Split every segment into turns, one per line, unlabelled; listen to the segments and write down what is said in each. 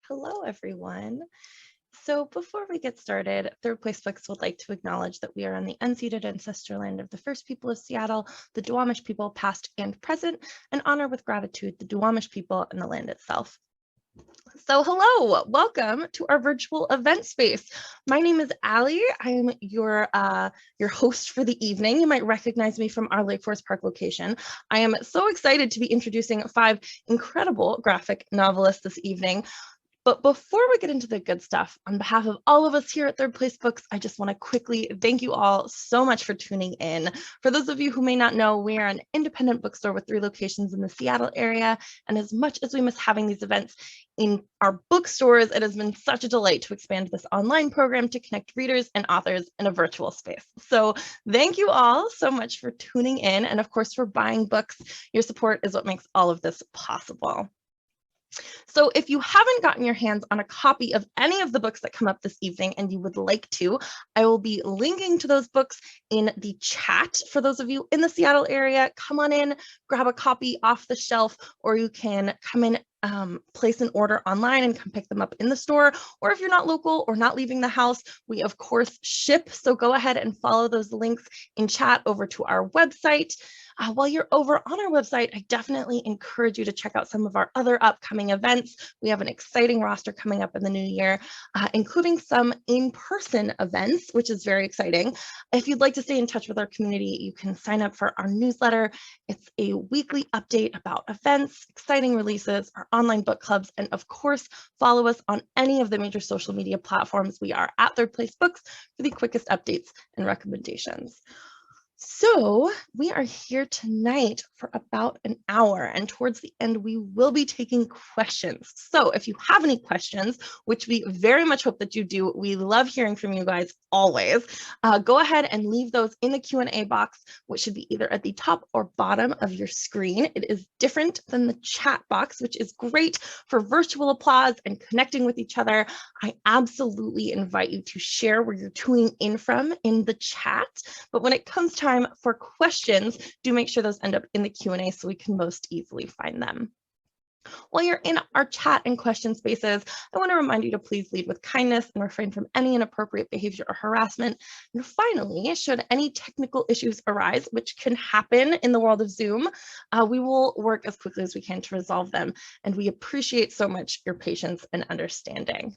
Hello, everyone. So before we get started, Third Place Books would like to acknowledge that we are on the unceded ancestral land of the first people of Seattle, the Duwamish people, past and present, and honor with gratitude the Duwamish people and the land itself. So hello, welcome to our virtual event space. My name is Allie. I am your host for the evening. You might recognize me from our Lake Forest Park location. I am so excited to be introducing 5 incredible graphic novelists this evening. But before we get into the good stuff, on behalf of all of us here at Third Place Books, I just want to quickly thank you all so much for tuning in. For those of you who may not know, we are an independent bookstore with 3 locations in the Seattle area. And as much as we miss having these events in our bookstores, it has been such a delight to expand this online program to connect readers and authors in a virtual space. So thank you all so much for tuning in. And of course, for buying books. Your support is what makes all of this possible. So if you haven't gotten your hands on a copy of any of the books that come up this evening and you would like to, I will be linking to those books in the chat. For those of you in the Seattle area, come on in, grab a copy off the shelf, or you can come in, place an order online and come pick them up in the store. Or if you're not local or not leaving the house, we of course ship. So go ahead and follow those links in chat over to our website. While you're over on our website, I definitely encourage you to check out some of our other upcoming events. We have an exciting roster coming up in the new year, including some in-person events, which is very exciting. If you'd like to stay in touch with our community, you can sign up for our newsletter. It's a weekly update about events, exciting releases, our online book clubs, and of course, follow us on any of the major social media platforms. We are at Third Place Books for the quickest updates and recommendations. So we are here tonight for about an hour, and towards the end, we will be taking questions. So if you have any questions, which we very much hope that you do, we love hearing from you guys always. Go ahead and leave those in the Q&A box, which should be either at the top or bottom of your screen. It is different than the chat box, which is great for virtual applause and connecting with each other. I absolutely invite you to share where you're tuning in from in the chat. But when it comes time for questions, do make sure those end up in the Q&A so we can most easily find them. While you're in our chat and question spaces, I want to remind you to please lead with kindness and refrain from any inappropriate behavior or harassment. And finally, should any technical issues arise, which can happen in the world of Zoom, we will work as quickly as we can to resolve them. And we appreciate so much your patience and understanding.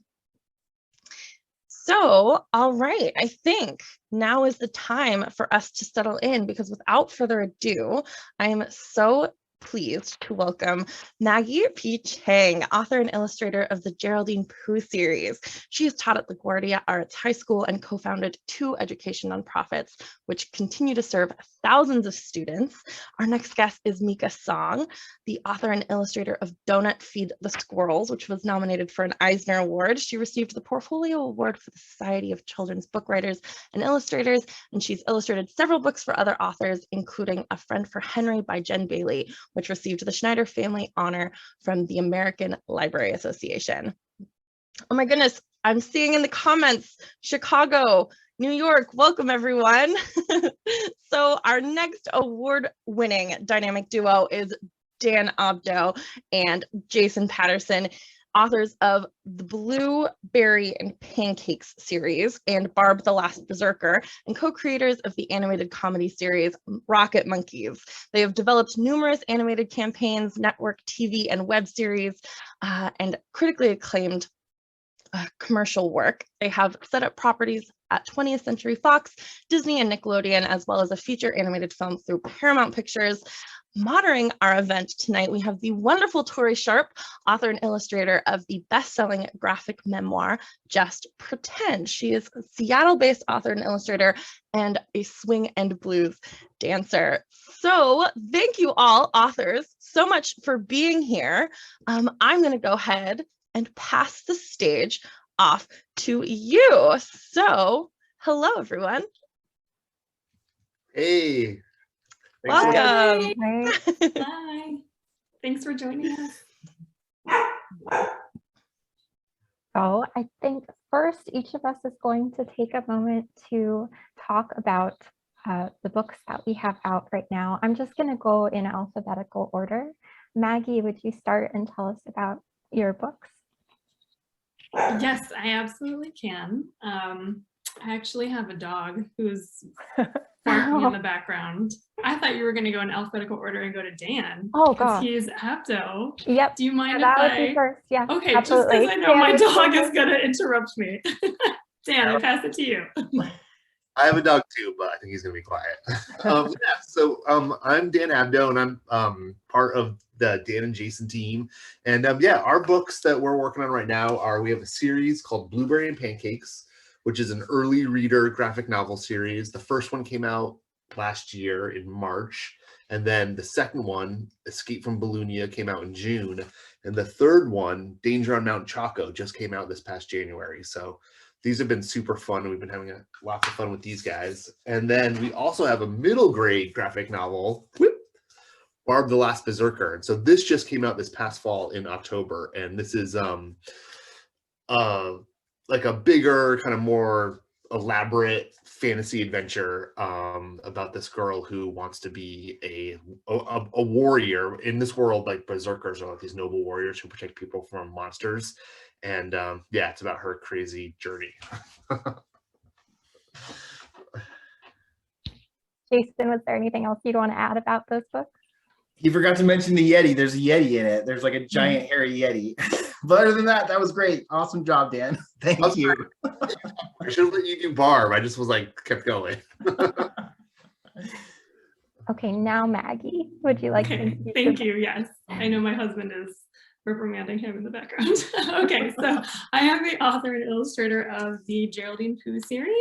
So, all right, I think now is the time for us to settle in, because without further ado, I am so pleased to welcome Maggie P Chang, author and illustrator of the Geraldine Pu series. She has taught at LaGuardia Arts High School and co-founded 2 education nonprofits, which continue to serve thousands of students. Our next guest is Mika Song, the author and illustrator of Donut Feed the Squirrels, which was nominated for an Eisner Award. She received the Portfolio Award for the Society of Children's Book Writers and Illustrators, and she's illustrated several books for other authors, including A Friend for Henry by Jen Bailey, which received the Schneider Family Honor from the American Library Association. Oh my goodness, I'm seeing in the comments, Chicago, New York, welcome everyone. So our next award-winning dynamic duo is Dan Abdo and Jason Patterson, authors of the Blueberry and Pancakes series and Barb, the Last Berzerker, and co-creators of the animated comedy series Rocket Monkeys. They have developed numerous animated campaigns, network TV and web series, and critically acclaimed commercial work. They have set up properties at 20th Century Fox, Disney, and Nickelodeon, as well as a feature animated film through Paramount Pictures. Moderating our event tonight, we have the wonderful Tory Sharp, author and illustrator of the best-selling graphic memoir, Just Pretend. She is a Seattle-based author and illustrator and a swing and blues dancer. So thank you all, authors, so much for being here. I'm going to go ahead and pass the stage off to you. So hello, everyone.
Hey.
Welcome.
Hi. Thanks for joining us.
So I think first, each of us is going to take a moment to talk about the books that we have out right now. I'm just going to go in alphabetical order. Maggie, would you start and tell us about your books?
Yes, I absolutely can. I actually have a dog who's barking in the background. I thought you were going to go in alphabetical order and go to Dan.
Oh,
because
gosh.
he's Abdo.
Yep.
Do you mind
Yeah,
if
that would be first. Yeah.
Okay,
absolutely.
just because I know
Dan
my
would go
dog is
first.
going to interrupt me. Dan, I pass it to you.
I have a dog too, but I think he's gonna be quiet. I'm Dan Abdo, and I'm part of the Dan and Jason team. And our books that we're working on right now we have a series called Blueberry and Pancakes, which is an early reader graphic novel series. The first one came out last year in March, and then the second one, Escape from Bologna, came out in June, and the third one, Danger on Mount Chaco, just came out this past January. So these have been super fun. We've been having lots of fun with these guys. And then we also have a middle grade graphic novel, Barb the Last Berzerker. And so this just came out this past fall in October. And this is like a bigger, kind of more elaborate fantasy adventure about this girl who wants to be a warrior in this world. Like berserkers are like these noble warriors who protect people from monsters. And it's about her crazy journey.
Jason, was there anything else you'd want to add about those books?
You forgot to mention the Yeti. There's a Yeti in it. There's like a giant hairy Yeti. But other than that, that was great. Awesome job, Dan. Thank you.
I should have let you do Barb. I just was like, kept going.
Okay, now Maggie, would you like to?
Thank you. Yes, I know my husband is reprimanding him in the background. Okay, so I am the author and illustrator of the Geraldine Foo Series,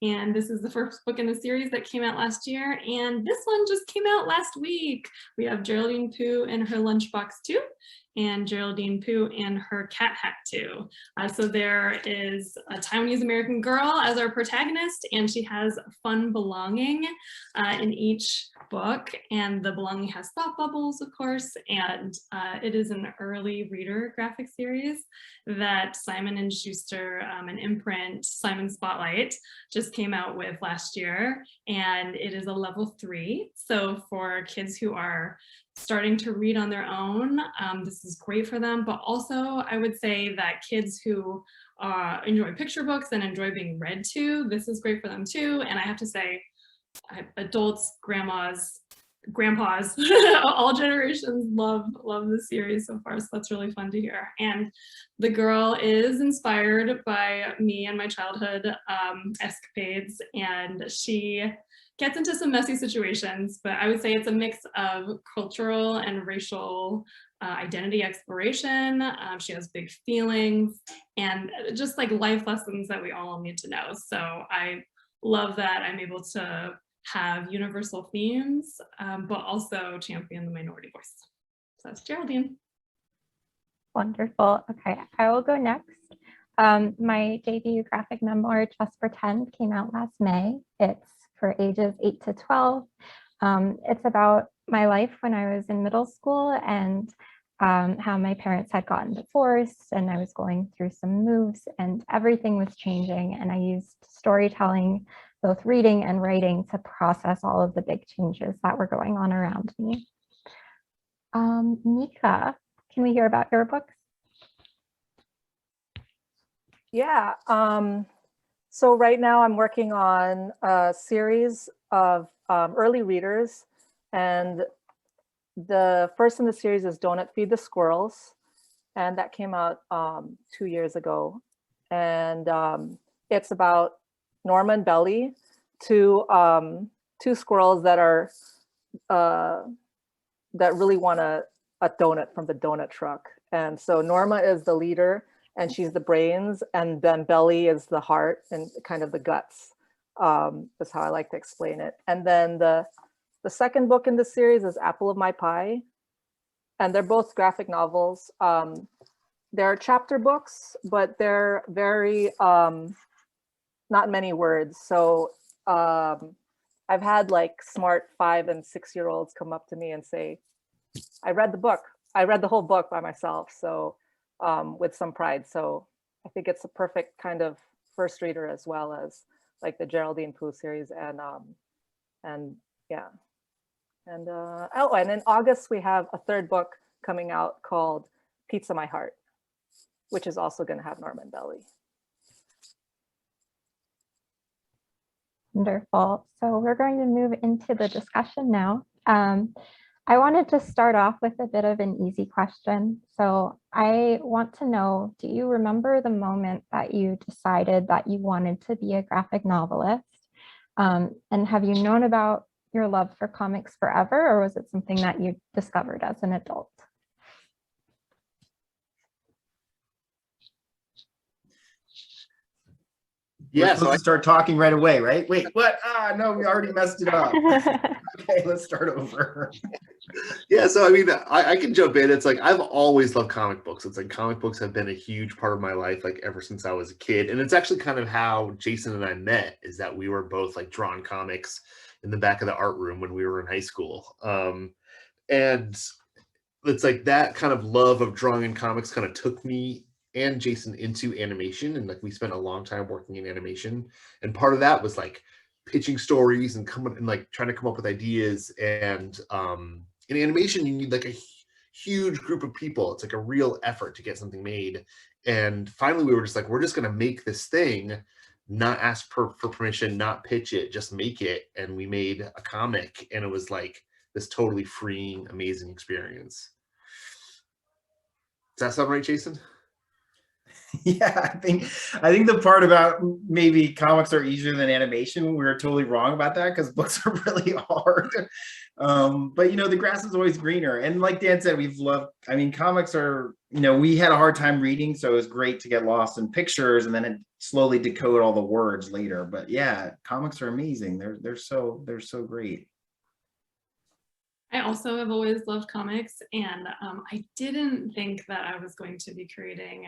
and this is the first book in the series that came out last year, and this one just came out last week. We have Geraldine Pu and her lunchbox too, and Geraldine Pu and her cat hat too. So there is a Taiwanese American girl as our protagonist, and she has fun belonging in each book, and the belonging has thought bubbles, of course, and it is an early reader graphic series that Simon & Schuster, an imprint, Simon Spotlight, just came out with last year, and it is a level 3. So for kids who are starting to read on their own, this is great for them, but also I would say that kids who enjoy picture books and enjoy being read to, this is great for them too. And I have to say, adults, grandmas, grandpas, all generations love this series so far, so that's really fun to hear. And the girl is inspired by me and my childhood escapades, and she gets into some messy situations, but I would say it's a mix of cultural and racial identity exploration. She has big feelings and just like life lessons that we all need to know. So I love that I'm able to have universal themes, but also champion the minority voice. So that's Geraldine.
Wonderful. Okay, I will go next. My debut graphic memoir, Just Pretend, came out last May. It's for ages 8 to 12. It's about my life when I was in middle school and how my parents had gotten divorced, and I was going through some moves and everything was changing, and I used storytelling, both reading and writing, to process all of the big changes that were going on around me. Mika, can we hear about your books?
Yeah, so right now I'm working on a series of early readers, and the first in the series is Donut Feed the Squirrels, and that came out 2 years ago. And it's about Norma and Belly, two squirrels that are that really want a donut from the donut truck. And so Norma is the leader, and she's the brains, and then Belly is the heart and kind of the guts. That's how I like to explain it. And then the second book in the series is Apple of My Pie, and they're both graphic novels. They're chapter books, but they're very not many words. So I've had like smart 5- and 6-year-olds come up to me and say, I read the book. I read the whole book by myself. So with some pride. So I think it's a perfect kind of first reader, as well as like the Geraldine Pu series, and yeah. And and in August we have a third book coming out called Pizza My Heart. which is also going to have Norma and Belly.
Wonderful. So we're going to move into the discussion now. I wanted to start off with a bit of an easy question. So I want to know, do you remember the moment that you decided that you wanted to be a graphic novelist? And have you known about your love for comics forever, or was it something that you discovered as an adult?
Yeah,
Yeah,
so I start talking right away, right? Wait, what? Ah, no, we already messed it up. Okay, let's start over.
Yeah, so I mean, I can jump in. It's like I've always loved comic books. It's like comic books have been a huge part of my life, like ever since I was a kid. And it's actually kind of how Jason and I met, is that we were both like drawing comics in the back of the art room when we were in high school. And it's like that kind of love of drawing in comics kind of took me and Jason into animation, and like we spent a long time working in animation, and part of that was like pitching stories and coming and like trying to come up with ideas. And in animation you need like a huge group of people. It's like a real effort to get something made, and finally we were just like, we're just going to make this thing, not ask for permission, not pitch it, just make it. And we made a comic, and it was like this totally freeing, amazing experience. Does that sound right, Jason?
Yeah, I think the part about maybe comics are easier than animation, we were totally wrong about that, because books are really hard. But you know, the grass is always greener. And like Dan said, we've loved, I mean, comics are, you know, we had a hard time reading, so it was great to get lost in pictures and then slowly decode all the words later. But yeah, comics are amazing. They're so great.
I also have always loved comics, and I didn't think that I was going to be creating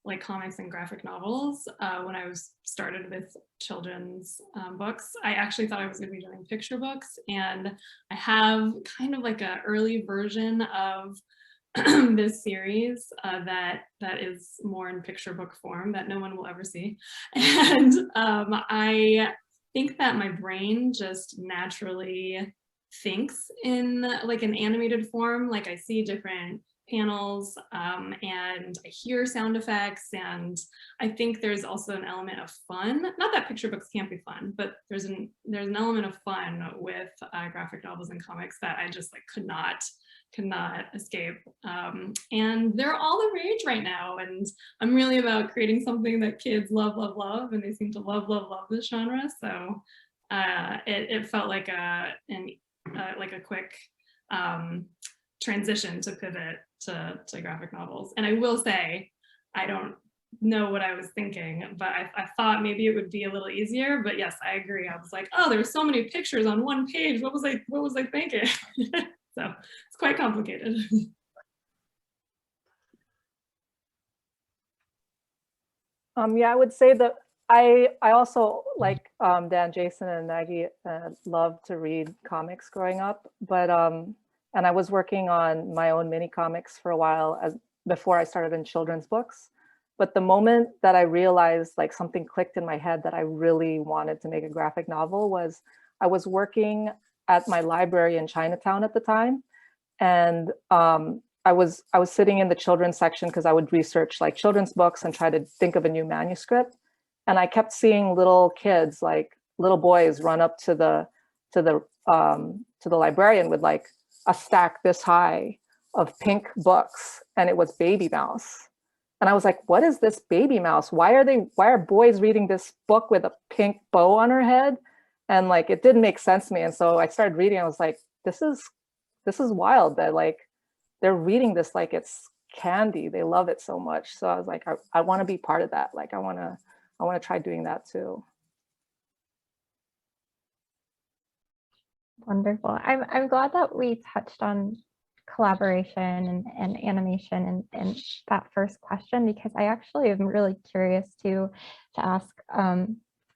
like comics and graphic novels when I was started with children's books. I actually thought I was going to be doing picture books, and I have kind of like an early version of this series that is more in picture book form that no one will ever see. And I think that my brain just naturally thinks in like an animated form. Like I see different panels and I hear sound effects, and I think there's also an element of fun. Not that picture books can't be fun, but there's an element of fun with graphic novels and comics that I just like could not escape. And they're all the rage right now, and I'm really about creating something that kids love, and they seem to love this genre. So it felt like a quick transition to pivot to graphic novels. And I will say, I don't know what I was thinking, but I thought maybe it would be a little easier. But yes, I agree. I was like, oh, there's so many pictures on one page. What was I thinking? So it's quite complicated.
Yeah, I would say that I also, like Dan, Jason, and Maggie, loved to read comics growing up, but and I was working on my own mini comics for a while before I started in children's books. But the moment that I realized like something clicked in my head that I really wanted to make a graphic novel was I was working at my library in Chinatown at the time, and I was sitting in the children's section because I would research like children's books and try to think of a new manuscript. And I kept seeing little kids, like little boys, run up to the librarian with like a stack this high of pink books, and it was Baby Mouse. And I was like, what is this Baby Mouse? Why are boys reading this book with a pink bow on her head? And like, it didn't make sense to me. And so I started reading. I was like, this is wild that like they're reading this like it's candy. They love it so much. So I was like, I want to be part of that. Like I want to try doing that too.
Wonderful. I'm glad that we touched on collaboration and animation and that first question, because I actually am really curious to ask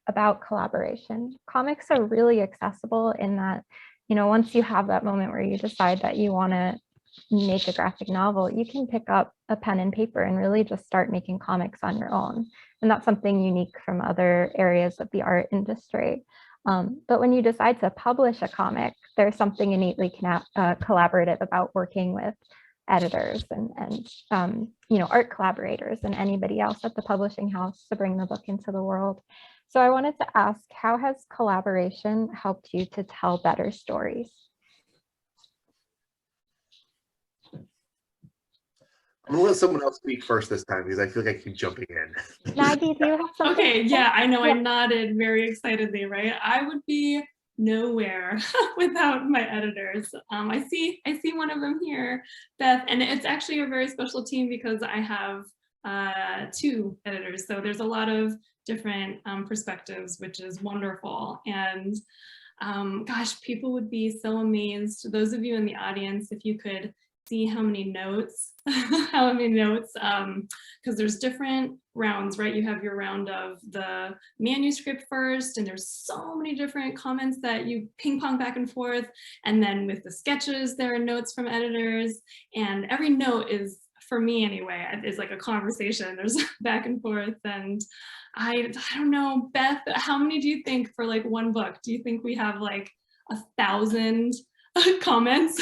about collaboration. Comics are really accessible in that, you know, once you have that moment where you decide that you want to make a graphic novel, you can pick up a pen and paper and really just start making comics on your own. And that's something unique from other areas of the art industry. But when you decide to publish a comic, there's something innately collaborative about working with editors and you know, art collaborators and anybody else at the publishing house to bring the book into the world. So I wanted to ask, how has collaboration helped you to tell better stories?
I'm gonna let someone else speak first this time because I feel like I keep jumping in.
Maggie, do you have something?
Okay, yeah, I know.
Yeah.
I nodded very excitedly, right? I would be nowhere without my editors. I see one of them here, Beth, and it's actually a very special team because I have 2 editors. So there's a lot of different perspectives, which is wonderful. And gosh, people would be so amazed. Those of you in the audience, if you could see how many notes, because there's different rounds, right? You have your round of the manuscript first, and there's so many different comments that you ping pong back and forth. And then with the sketches, there are notes from editors, and every note is, for me anyway, is like a conversation. There's back and forth. And I don't know, Beth, how many do you think for like one book? Do you think we have like 1,000 comments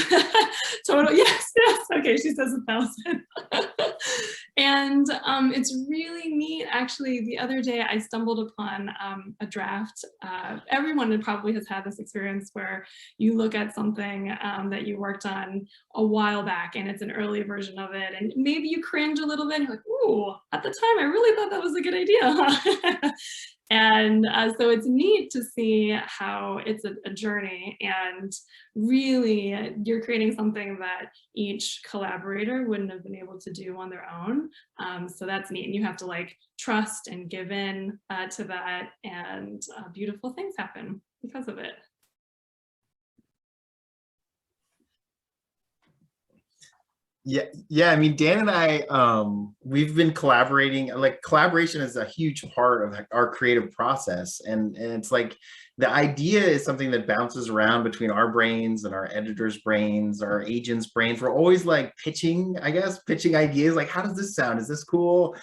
total? Yes, okay, she says 1,000. And it's really neat. Actually, the other day I stumbled upon a draft. Everyone probably has had this experience where you look at something that you worked on a while back and it's an early version of it, and maybe you cringe a little bit and you're like, ooh, at the time I really thought that was a good idea. And so it's neat to see how it's a journey, and really you're creating something that each collaborator wouldn't have been able to do on their own. So that's neat, and you have to like trust and give in to that, and beautiful things happen because of it.
Yeah. I mean, Dan and I, we've been collaborating. Like, collaboration is a huge part of our creative process, and it's like the idea is something that bounces around between our brains and our editors' brains, our agents' brains. We're always like pitching ideas. Like, how does this sound? Is this cool?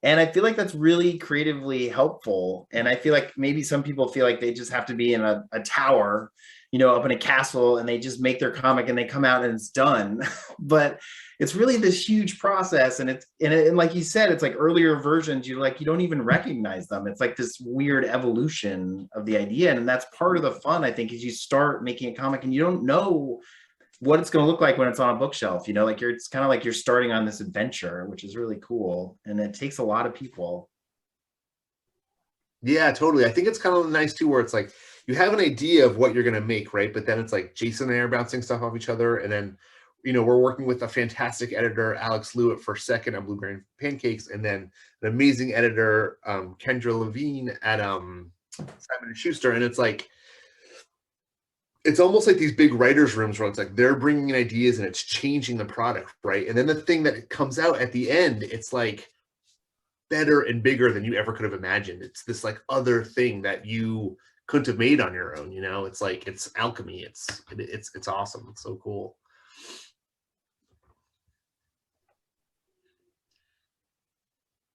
And I feel like that's really creatively helpful. And I feel like maybe some people feel like they just have to be in a tower, you know, up in a castle, and they just make their comic and they come out and it's done. But it's really this huge process. And and like you said, it's like earlier versions, you don't even recognize them. It's like this weird evolution of the idea. And that's part of the fun, I think, is you start making a comic and you don't know what it's going to look like when it's on a bookshelf, you know, like it's kind of like you're starting on this adventure, which is really cool. And it takes a lot of people.
Yeah, totally. I think it's kind of nice too, where it's like you have an idea of what you're going to make, right? But then it's like Jason and I are bouncing stuff off each other. And then, you know, we're working with a fantastic editor, Alex Liu at First Second on Blueberry and Pancakes. And then an amazing editor, Kendra Levine at Simon & Schuster. And it's like, it's almost like these big writers' rooms where it's like they're bringing in ideas and it's changing the product, right? And then the thing that comes out at the end, it's like better and bigger than you ever could have imagined. It's this like other thing that you couldn't have made on your own, you know? It's like, it's alchemy. It's awesome. It's so cool.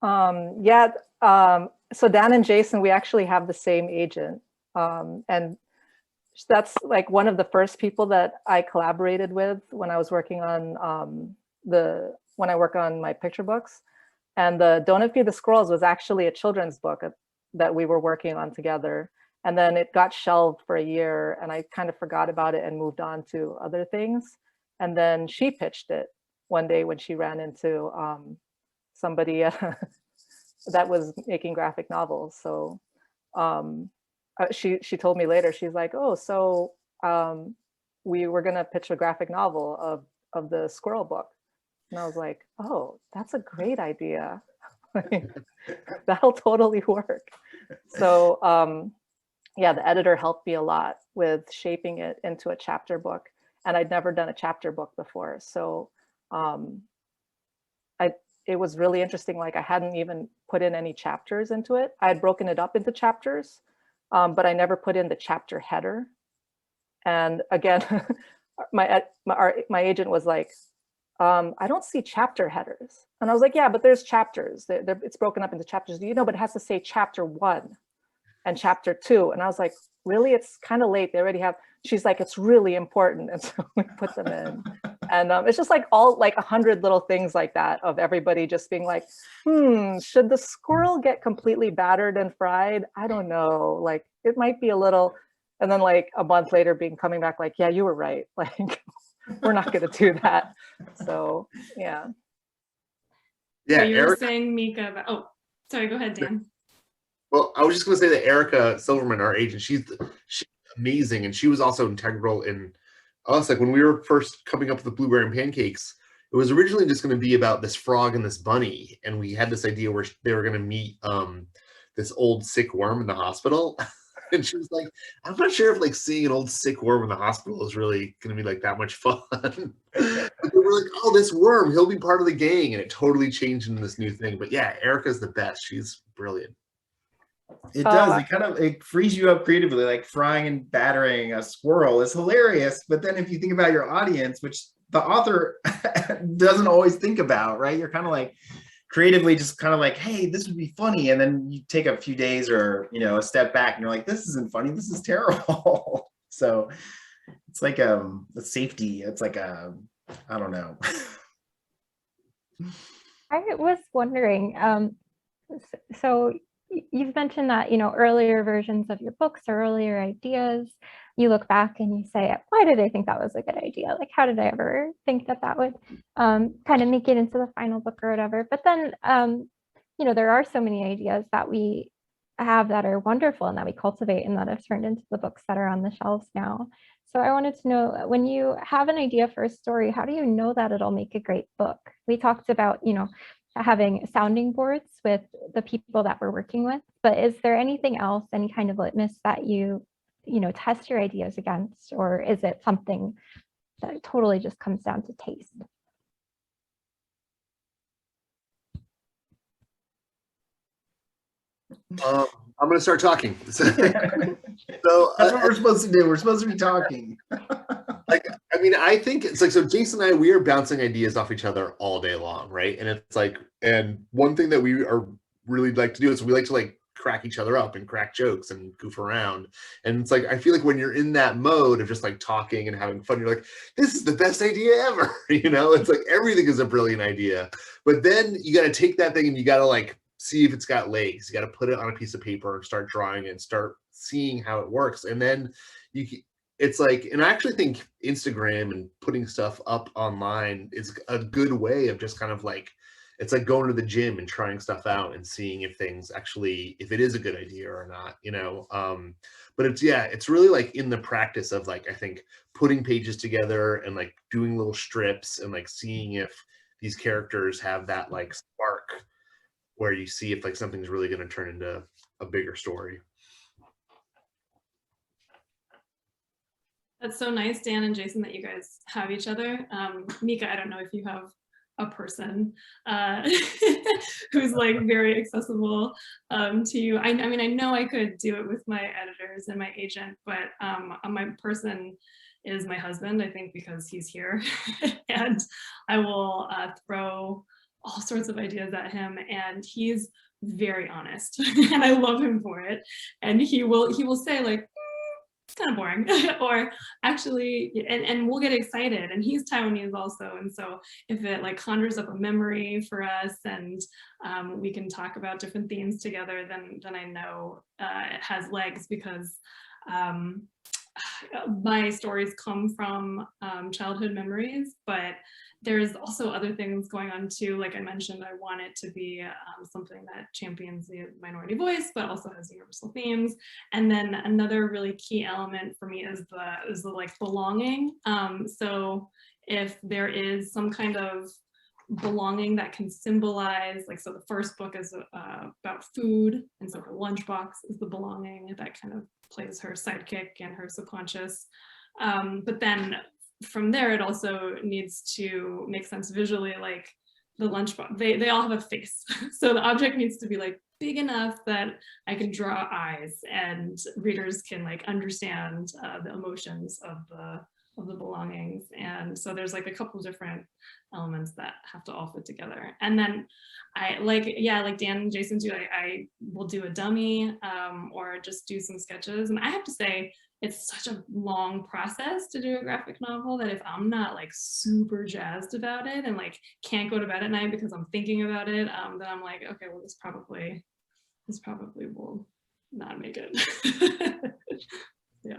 So Dan and Jason, we actually have the same agent. And that's like one of the first people that I collaborated with when I was working on when I work on my picture books. And the Don't Feed the Squirrels was actually a children's book that we were working on together. And then it got shelved for a year and I kind of forgot about it and moved on to other things. And then she pitched it one day when she ran into somebody that was making graphic novels. So she told me later, she's like, oh, so we were gonna pitch a graphic novel of the squirrel book. And I was like, oh, that's a great idea. That'll totally work. So yeah, the editor helped me a lot with shaping it into a chapter book. And I'd never done a chapter book before. So it was really interesting. Like, I hadn't even put in any chapters into it. I had broken it up into chapters, but I never put in the chapter header. And again, my agent was like, I don't see chapter headers. And I was like, yeah, but there's chapters. It's broken up into chapters. You know, but it has to say chapter 1 and chapter 2. And I was like, really? It's kind of late. They already have. She's like, it's really important. And so we put them in. And it's just like all like 100 little things like that of everybody just being like, should the squirrel get completely battered and fried? I don't know. Like it might be a little, and then like a month later coming back like, yeah, you were right. Like we're not going to do that. So yeah.
Yeah,
so you were
Erica,
saying, Mika, about, oh, sorry, go ahead, Dan.
well, I was just going to say that Erica Silverman, our agent, she's amazing, and she was also integral in us. Like when we were first coming up with the blueberry and pancakes, it was originally just going to be about this frog and this bunny, and we had this idea where they were going to meet this old sick worm in the hospital. And she was like, I'm not sure if like seeing an old sick worm in the hospital is really going to be like that much fun. But they were like, oh, this worm, he'll be part of the gang. And it totally changed into this new thing. But yeah, Erica's the best. She's brilliant.
It does. It frees you up creatively, like frying and battering a squirrel is hilarious. But then if you think about your audience, which the author doesn't always think about, right? You're kind of like creatively just kind of like, hey, this would be funny. And then you take a few days or, a step back and you're like, this isn't funny. This is terrible. So it's like a safety. It's like I don't know.
I was wondering, so you've mentioned that, earlier versions of your books or earlier ideas, you look back and you say, why did I think that was a good idea? Like, how did I ever think that would kind of make it into the final book or whatever? But then, there are so many ideas that we have that are wonderful and that we cultivate and that have turned into the books that are on the shelves now. So I wanted to know, when you have an idea for a story, how do you know that it'll make a great book? We talked about, having sounding boards with the people that we're working with, but is there anything else, any kind of litmus that you test your ideas against, or is it something that totally just comes down to taste?
I'm going to start talking. So
That's what we're supposed to do. We're supposed to be talking.
I think it's like, so Jason and I, we are bouncing ideas off each other all day long, right? And it's like, and one thing that we are really like to do is we like to like crack each other up and crack jokes and goof around. And it's like, I feel like when you're in that mode of just like talking and having fun, you're like, this is the best idea ever. It's like everything is a brilliant idea. But then you got to take that thing and you got to like see if it's got legs. You got to put it on a piece of paper and start drawing and start seeing how it works. And then it's like, and I actually think Instagram and putting stuff up online is a good way of just kind of like, it's like going to the gym and trying stuff out and seeing if things actually, if it is a good idea or not, but it's really like in the practice of like, I think putting pages together and like doing little strips and like seeing if these characters have that like spark where you see if like something's really going to turn into a bigger story.
That's so nice, Dan and Jason, that you guys have each other. Mika, I don't know if you have a person who's like very accessible to you. I mean, I know I could do it with my editors and my agent, but my person is my husband, I think, because he's here. And I will throw all sorts of ideas at him, and he's very honest and I love him for it. And he will say like, it's kind of boring, or actually, and we'll get excited. And he's Taiwanese also, and so if it like conjures up a memory for us and we can talk about different themes together, then I know it has legs, because my stories come from childhood memories, but there's also other things going on too. Like I mentioned, I want it to be something that champions the minority voice, but also has universal themes. And then another really key element for me is the like belonging. So if there is some kind of belonging that can symbolize, like, so the first book is about food, and so her lunchbox is the belonging that kind of plays her sidekick and her subconscious. But then from there, it also needs to make sense visually, like the lunchbox, they all have a face. So the object needs to be like big enough that I can draw eyes and readers can like understand the emotions of of the belongings. And so there's like a couple of different elements that have to all fit together. And then I like Dan and Jason do, I will do a dummy or just do some sketches. And I have to say, it's such a long process to do a graphic novel that if I'm not like super jazzed about it and like can't go to bed at night because I'm thinking about it, then I'm like, okay, well, this probably will not make it. Yeah.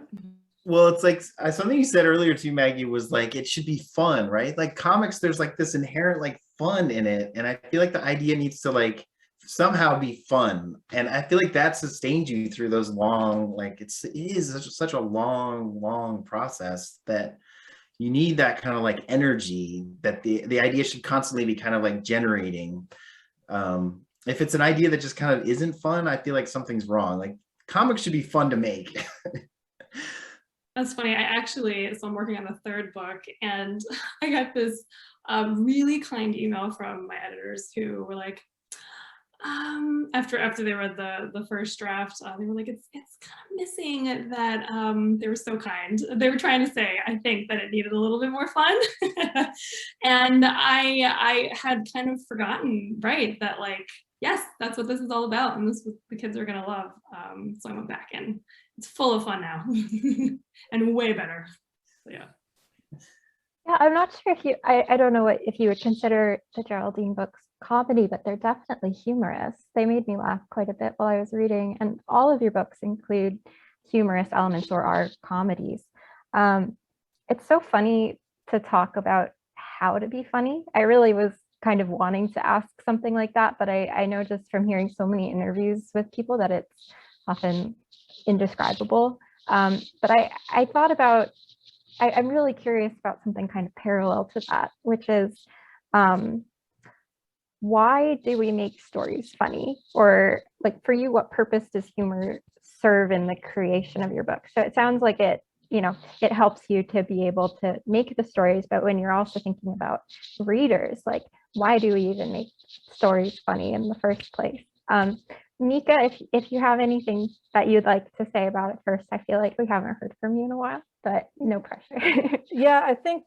Well, it's like something you said earlier too, Maggie, was like it should be fun, right? Like comics, there's like this inherent like fun in it, and I feel like the idea needs to like somehow be fun, and I feel like that sustains you through those long, like it is such a long process that you need that kind of like energy that the idea should constantly be kind of like generating. If it's an idea that just kind of isn't fun, I feel like something's wrong. Like comics should be fun to make.
That's funny. So I'm working on the third book, and I got this really kind email from my editors who were like, after they read the first draft, they were like, it's kind of missing that, they were so kind. They were trying to say, I think, that it needed a little bit more fun. And I had kind of forgotten, right, that like, yes, that's what this is all about, and this is what the kids are gonna love. So I went back and it's full of fun now and way better. So, yeah.
Yeah, I'm not sure if I don't know if you would consider the Geraldine books comedy, but they're definitely humorous. They made me laugh quite a bit while I was reading, and all of your books include humorous elements or are comedies. It's so funny to talk about how to be funny. I really was kind of wanting to ask something like that, but I know just from hearing so many interviews with people that it's often indescribable. But I thought about, I'm really curious about something kind of parallel to that, which is why do we make stories funny? Or like for you, what purpose does humor serve in the creation of your book? So it sounds like it helps you to be able to make the stories, but when you're also thinking about readers, like why do we even make stories funny in the first place? Mika, if you have anything that you'd like to say about it first, I feel like we haven't heard from you in a while, but no pressure.
Yeah, I think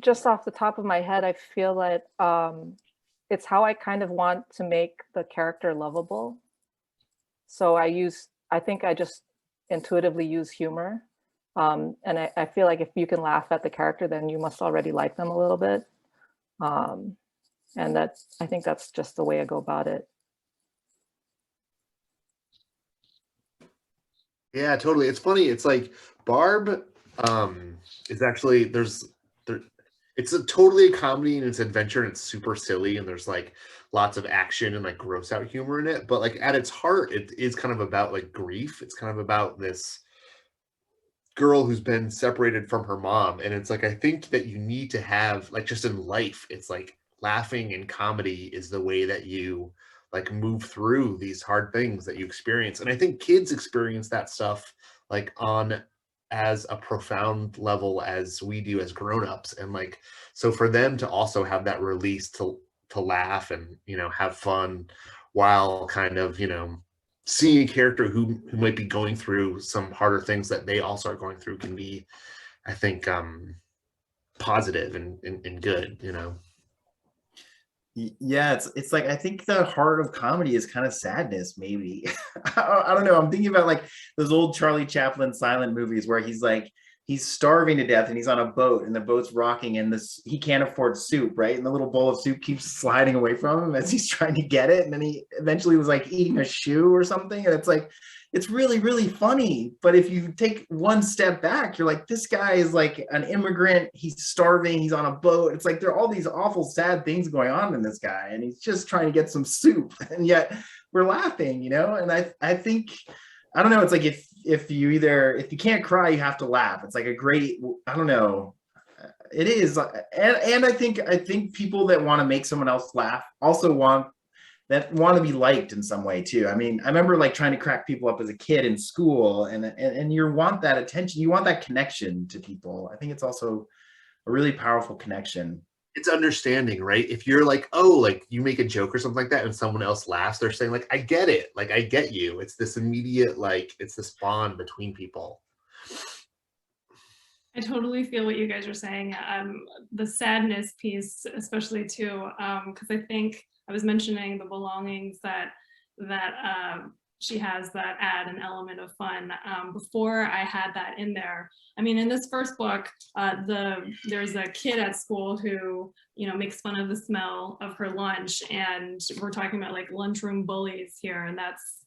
just off the top of my head, I feel that it's how I kind of want to make the character lovable. So I think I just intuitively use humor. And I feel like if you can laugh at the character, then you must already like them a little bit. And I think that's just the way I go about it.
Yeah, totally. It's funny. It's like Barb is actually it's totally a comedy and it's adventure and it's super silly and there's like lots of action and like gross out humor in it. But like at its heart, it is kind of about like grief. It's kind of about this girl who's been separated from her mom. And it's like, I think that you need to have like just in life, it's like laughing and comedy is the way that you like move through these hard things that you experience. And I think kids experience that stuff like on as a profound level as we do as grown-ups. And like, so for them to also have that release to laugh and, have fun while kind of, seeing a character who might be going through some harder things that they also are going through can be, I think, positive and good,
Yeah, it's like I think the heart of comedy is kind of sadness, maybe. I don't know. I'm thinking about like those old Charlie Chaplin silent movies where he's starving to death and he's on a boat and the boat's rocking and he can't afford soup, right? And the little bowl of soup keeps sliding away from him as he's trying to get it. And then he eventually was like eating a shoe or something. And it's like, it's really, really funny. But if you take one step back, you're like, this guy is like an immigrant. He's starving. He's on a boat. It's like there are all these awful, sad things going on in this guy. And he's just trying to get some soup. And yet we're laughing, And I think, I don't know. It's like if you can't cry, you have to laugh. It's like a great, I don't know. It is. And I think people that want to make someone else laugh also want to be liked in some way too. I mean, I remember like trying to crack people up as a kid in school and you want that attention. You want that connection to people. I think it's also a really powerful connection.
It's understanding, right? If you're like, oh, like you make a joke or something like that and someone else laughs, they're saying like, I get it. Like, I get you. It's this immediate, like, it's this bond between people.
I totally feel what you guys are saying. The sadness piece, especially too, because I think I was mentioning the belongings that she has that add an element of fun. Before I had that in there, I mean, in this first book, there's a kid at school who, you know, makes fun of the smell of her lunch, and we're talking about like lunchroom bullies here, and that's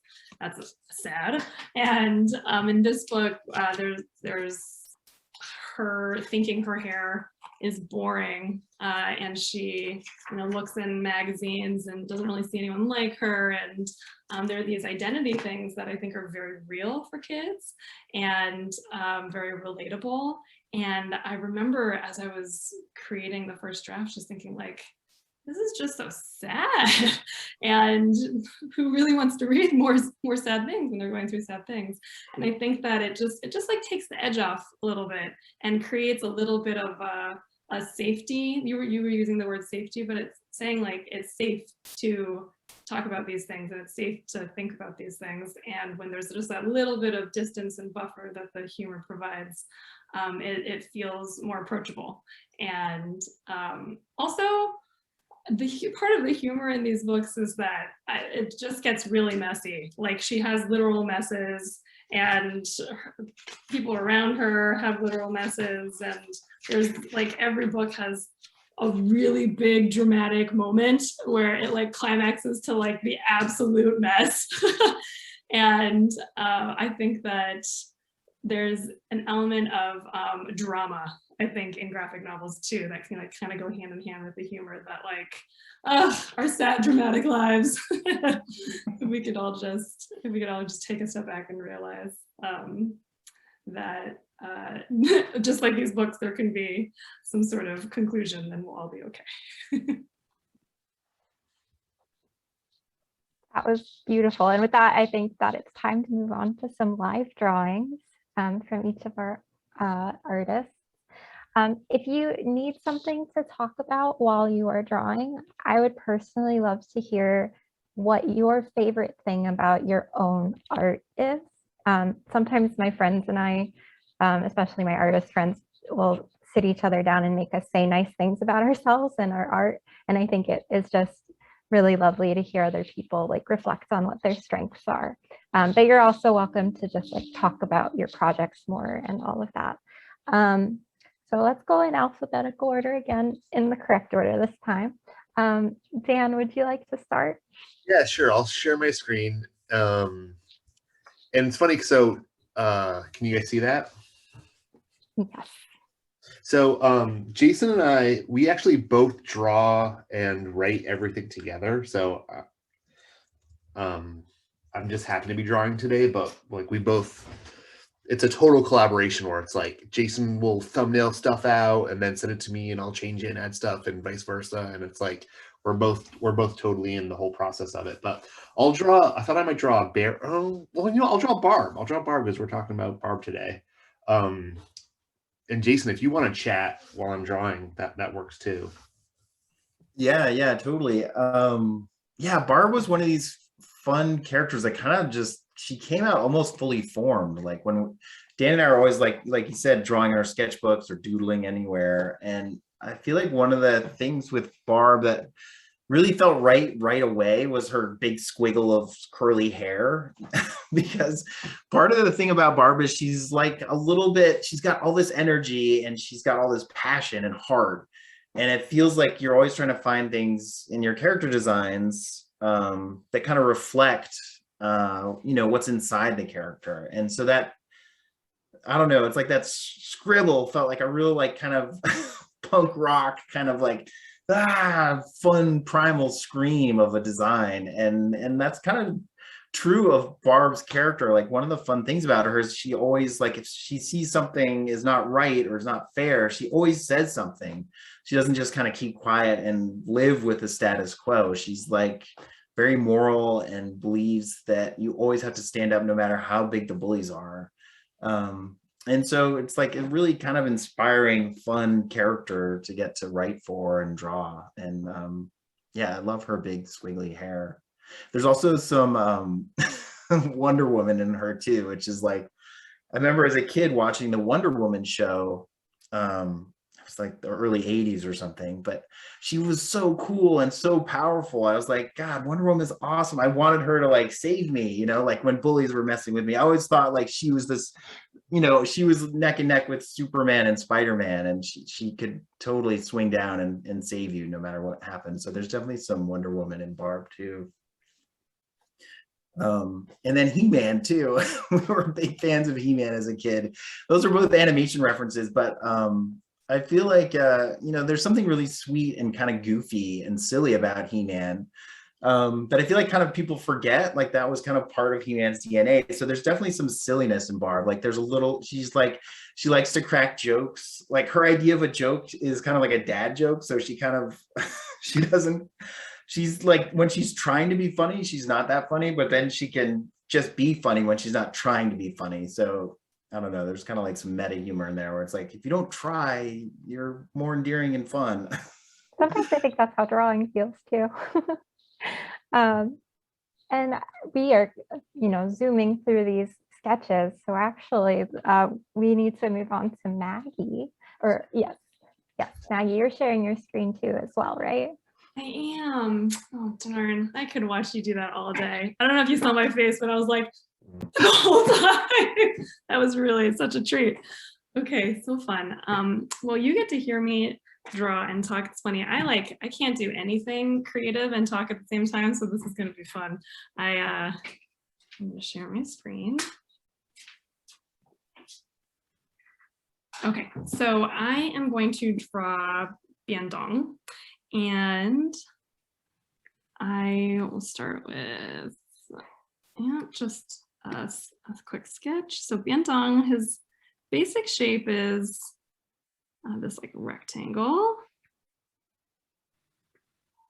sad. And in this book, there's her thinking her hair is boring, and she, you know, looks in magazines and doesn't really see anyone like her, and there are these identity things that I think are very real for kids and very relatable. And I remember as I was creating the first draft, just thinking like, this is just so sad. And who really wants to read more sad things when they're going through sad things? And I think that it just like takes the edge off a little bit and creates a little bit of a safety. You were using the word safety, but it's saying like it's safe to talk about these things and it's safe to think about these things. And when there's just that little bit of distance and buffer that the humor provides, it feels more approachable. And also, part of the humor in these books is that it just gets really messy. Like she has literal messes and people around her have literal messes, and there's like every book has a really big dramatic moment where it like climaxes to like the absolute mess. And I think that there's an element of drama, I think, in graphic novels too, that can like kind of go hand in hand with the humor that like our sad dramatic lives. If we could all just take a step back and realize that just like these books, there can be some sort of conclusion, then we'll all be okay.
That was beautiful. And with that, I think that it's time to move on to some live drawings from each of our artists. If you need something to talk about while you are drawing, I would personally love to hear what your favorite thing about your own art is. Sometimes my friends and I, especially my artist friends, will sit each other down and make us say nice things about ourselves and our art. And I think it is just really lovely to hear other people like reflect on what their strengths are. But you're also welcome to just like talk about your projects more and all of that. So let's go in alphabetical order again, in the correct order this time. Dan, would you like to start?
Yeah, sure. I'll share my screen. And it's funny, so can you guys see that?
Yes.
So Jason and I, we actually both draw and write everything together. So I'm just happy to be drawing today, but like we both, it's a total collaboration where it's like Jason will thumbnail stuff out and then send it to me and I'll change it and add stuff and vice versa. And it's like we're both totally in the whole process of it. But I'll draw, I thought I might draw a bear. Oh, well, you know, I'll draw Barb. I'll draw Barb because we're talking about Barb today. And Jason, if you want to chat while I'm drawing, that works too.
Yeah, totally. Yeah, Barb was one of these fun characters that kind of just, she came out almost fully formed. Like when Dan and I are always like you said, drawing in our sketchbooks or doodling anywhere. And I feel like one of the things with Barb that really felt right away was her big squiggle of curly hair. Because part of the thing about Barb is she's like a little bit, she's got all this energy and she's got all this passion and heart. And it feels like you're always trying to find things in your character designs that kind of reflect you know, what's inside the character. And so that, I don't know, it's like that scribble felt like a real like kind of punk rock kind of like fun primal scream of a design. And that's kind of true of Barb's character. Like one of the fun things about her is she always, like, if she sees something is not right or is not fair, she always says something. She doesn't just kind of keep quiet and live with the status quo. She's like very moral and believes that you always have to stand up no matter how big the bullies are. And so it's like a really kind of inspiring, fun character to get to write for and draw. And yeah, I love her big squiggly hair. There's also some Wonder Woman in her too, which is like, I remember as a kid watching the Wonder Woman show it was like the early 80s or something, but she was so cool and so powerful. I was like, God, Wonder Woman is awesome. I wanted her to like save me, you know, like when bullies were messing with me. I always thought like she was this, you know, she was neck and neck with Superman and Spider-Man, and she could totally swing down and save you no matter what happened. So there's definitely some Wonder Woman in Barb too. And then He-Man too. We were big fans of He-Man as a kid. Those are both animation references, but I feel like you know, there's something really sweet and kind of goofy and silly about He-Man that I feel like kind of people forget, like that was kind of part of He-Man's DNA. So there's definitely some silliness in Barb. Like there's a little, she's like, she likes to crack jokes. Like her idea of a joke is kind of like a dad joke. So she kind of, she doesn't, she's like, when she's trying to be funny, she's not that funny, but then she can just be funny when she's not trying to be funny. So I don't know, there's kind of like some meta humor in there where it's like, if you don't try, you're more endearing and fun.
Sometimes I think that's how drawing feels too. And we are, you know, zooming through these sketches. So actually, we need to move on to Maggie. Or yes, Maggie, you're sharing your screen too as well, right?
I am. Oh, darn. I could watch you do that all day. I don't know if you saw my face, but I was like, the whole time. That was really such a treat. Okay, so fun. Well, you get to hear me draw and talk. It's funny. I can't do anything creative and talk at the same time, so this is going to be fun. I'm going to share my screen. Okay, so I am going to draw Biandang, and I will start with just a quick sketch. So Biandang, his basic shape is this like rectangle.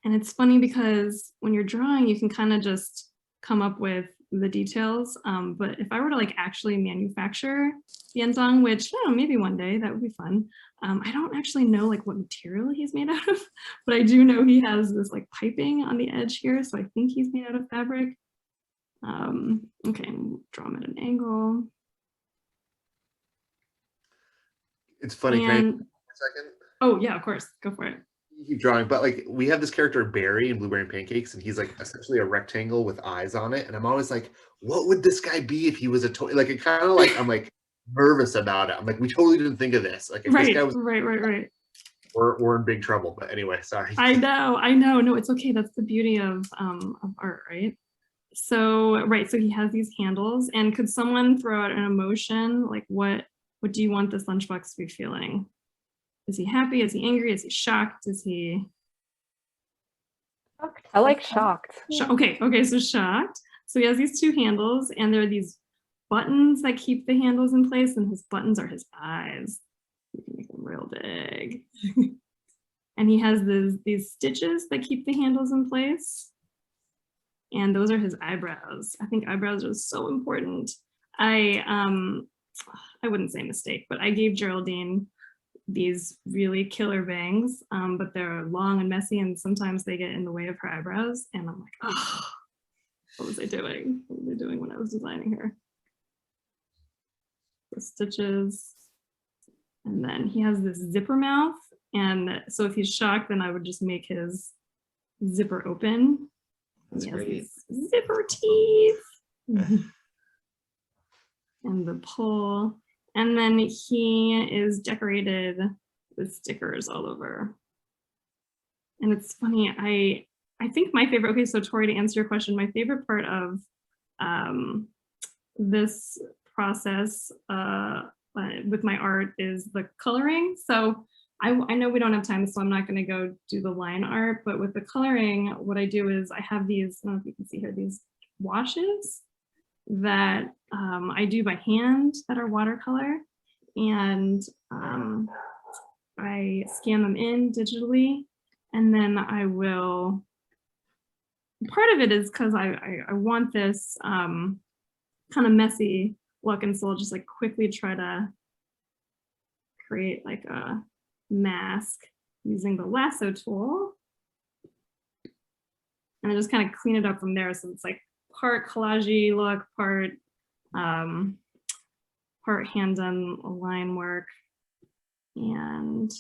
And it's funny because when you're drawing, you can kind of just come up with the details. But if I were to like actually manufacture Biandang, which I don't know, maybe one day that would be fun. I don't actually know like what material he's made out of, but I do know he has this like piping on the edge here. So I think he's made out of fabric. Okay, draw him at an angle.
It's funny. Can I
And,
a second?
oh yeah, of course, go for it.
You keep drawing, but like we have this character Barry in Blueberry and Pancakes, and he's like essentially a rectangle with eyes on it. And I'm always like, what would this guy be if he was a toy? Like it kind of like I'm like nervous about it. I'm like, we totally didn't think of this. Like if this guy was
right.
we're in big trouble. But anyway, sorry.
I know. No, it's okay. That's the beauty of art, right? So so he has these handles, and could someone throw out an emotion? Like what do you want this lunchbox to be feeling? Is he happy? Is he angry? Is he shocked? Is he?
I like shocked.
Okay, so shocked. So he has these two handles, and there are these buttons that keep the handles in place, and his buttons are his eyes. You can make them real big. And he has these stitches that keep the handles in place. And those are his eyebrows. I think eyebrows are so important. I wouldn't say mistake, but I gave Geraldine these really killer bangs, but they're long and messy, and sometimes they get in the way of her eyebrows. And I'm like, oh, what was I doing? What was I doing when I was designing her? The stitches. And then he has this zipper mouth. And so if he's shocked, then I would just make his zipper open.
That's great.
Zipper teeth. And the pull. And then he is decorated with stickers all over. And it's funny, I think my favorite, okay, so Tori, to answer your question, my favorite part of this process with my art is the coloring. So I know we don't have time, so I'm not going to go do the line art, but with the coloring, what I do is I have these, I don't know if you can see here, these washes that I do by hand that are watercolor, and I scan them in digitally, and then I will, part of it is because I want this kind of messy look, and so I'll just like quickly try to create like a mask using the lasso tool, and I just kind of clean it up from there, so it's like part collage-y look, part hand done line work. And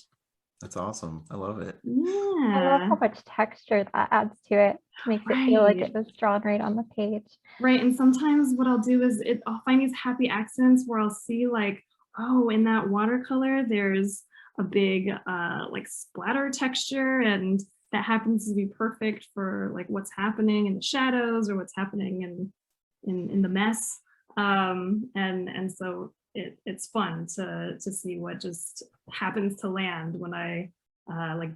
That's awesome. I love it.
I love
yeah,
how much texture that adds to it. Makes it feel like
Right.
it was drawn right on the page.
right. And sometimes what I'll do is I'll find these happy accents where I'll see like, oh, in that watercolor, there's a big like splatter texture, and that happens to be perfect for like what's happening in the shadows or what's happening in the mess. And so it's fun to see what just happens to land when I like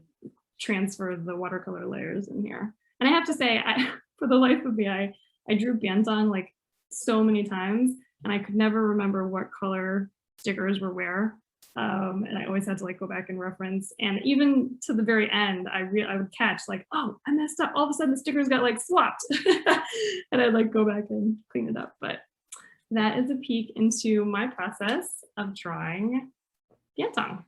transfer the watercolor layers in here. And I have to say, for the life of me, I drew Biandang like so many times, and I could never remember what color stickers were where. And I always had to like go back and reference. And even to the very end, I would catch like, oh, I messed up. All of a sudden the stickers got like swapped. And I'd like go back and clean it up. But that is a peek into my process of drawing Biandang.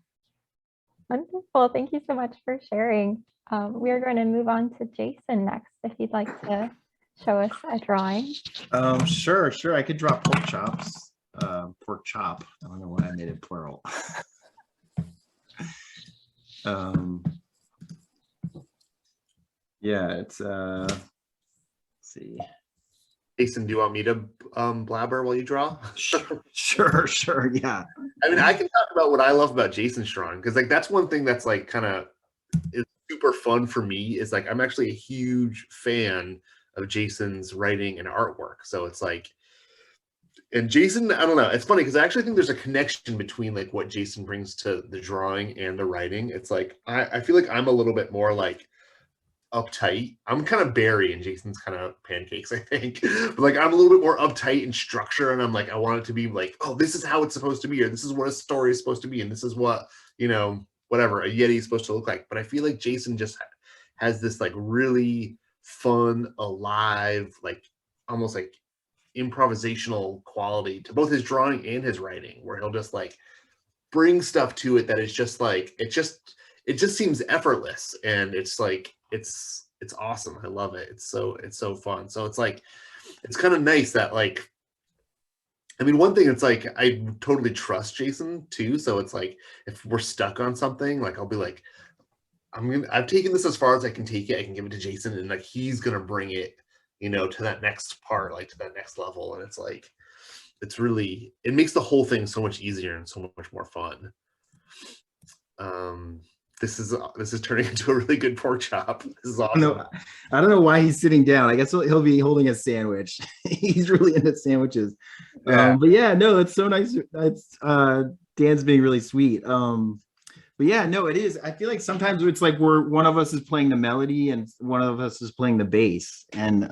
Wonderful. Thank you so much for sharing. We are going to move on to Jason next, if you'd like to show us a drawing.
Sure. I could draw pork chops. Pork chop. I don't know why I made it plural. Yeah, it's let's see.
Jason, do you want me to blabber while you draw?
Sure, yeah.
I mean, I can talk about what I love about Jason's drawing, because like that's one thing that's like kind of is super fun for me, is like I'm actually a huge fan of Jason's writing and artwork. So it's like, and Jason, I don't know, it's funny because I actually think there's a connection between like what Jason brings to the drawing and the writing. It's like I feel like I'm a little bit more like uptight. I'm kind of Barry and Jason's kind of pancakes, I think. But like I'm a little bit more uptight in structure, and I'm like, I want it to be like, oh, this is how it's supposed to be, or this is what a story is supposed to be, and this is what, you know, whatever a Yeti is supposed to look like. But I feel like Jason just has this like really fun, alive, like almost like improvisational quality to both his drawing and his writing, where he'll just like bring stuff to it that is just like it just seems effortless, and it's like it's awesome. I love it. It's so fun. So it's like it's kind of nice that like, I mean, one thing, it's like I totally trust Jason too. So it's like if we're stuck on something, like I'll be like, I've taken this as far as I can take it. I can give it to Jason, and like he's gonna bring it, you know, to that next part, like to that next level. And it's like it's really, it makes the whole thing so much easier and so much more fun. This is turning into a really good pork chop. This is awesome.
No, I don't know why he's sitting down. I guess he'll be holding a sandwich. He's really into sandwiches.
Yeah.
But yeah, no, it's so nice. It's Dan's being really sweet. But yeah, no, it is. I feel like sometimes it's like one of us is playing the melody and one of us is playing the bass, and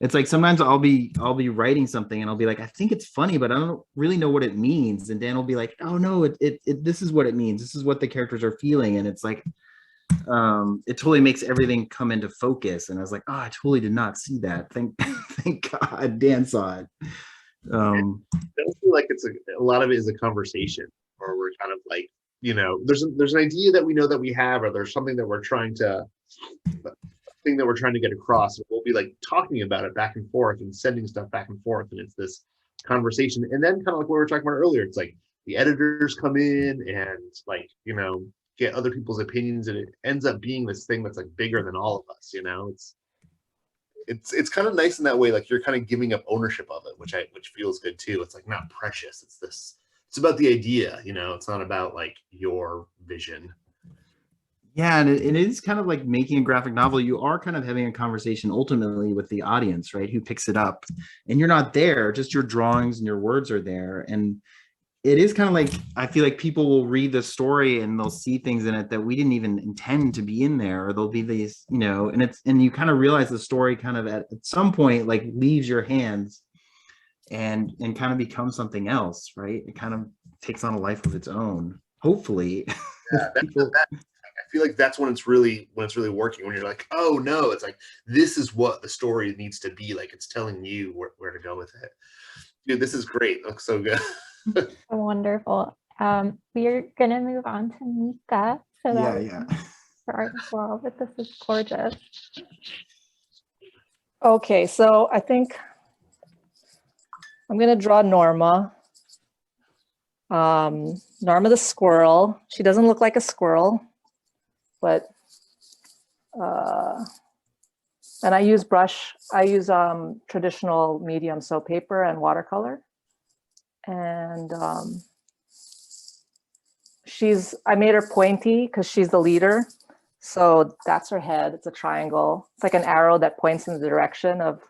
it's like sometimes I'll be writing something and I'll be like, I think it's funny, but I don't really know what it means. And Dan will be like, oh no, this is what it means. This is what the characters are feeling. And it's like, it totally makes everything come into focus. And I was like, oh, I totally did not see that. Thank God Dan saw it.
I don't feel like it's a lot of it is a conversation, or we're kind of like, you know, there's an idea that we know that we have, or there's something that we're trying to get across, and we'll be like talking about it back and forth and sending stuff back and forth, and it's this conversation. And then kind of like what we were talking about earlier, it's like the editors come in and like, you know, get other people's opinions, and it ends up being this thing that's like bigger than all of us, you know. It's kind of nice in that way, like you're kind of giving up ownership of it, which feels good too. It's like not precious, it's about the idea, you know. It's not about like your vision.
Yeah, and it is kind of like making a graphic novel. You are kind of having a conversation ultimately with the audience, right? Who picks it up, and you're not there, just your drawings and your words are there. And it is kind of like, I feel like people will read the story and they'll see things in it that we didn't even intend to be in there, or there'll be these, you know, and you kind of realize the story kind of at some point like leaves your hands and kind of becomes something else, right? It kind of takes on a life of its own, hopefully.
Yeah, I feel like that's when it's really working, when you're like, oh no, it's like this is what the story needs to be like. It's telling you where to go with it. Dude, this is great. It looks so good.
Wonderful. We are gonna move on to Mika. So that
Yeah.
start as well, but this is gorgeous.
Okay, so I think I'm gonna draw Norma. Norma the squirrel. She doesn't look like a squirrel, but and I use traditional medium, so paper and watercolor. And I made her pointy because she's the leader. So that's her head. It's a triangle. It's like an arrow that points in the direction of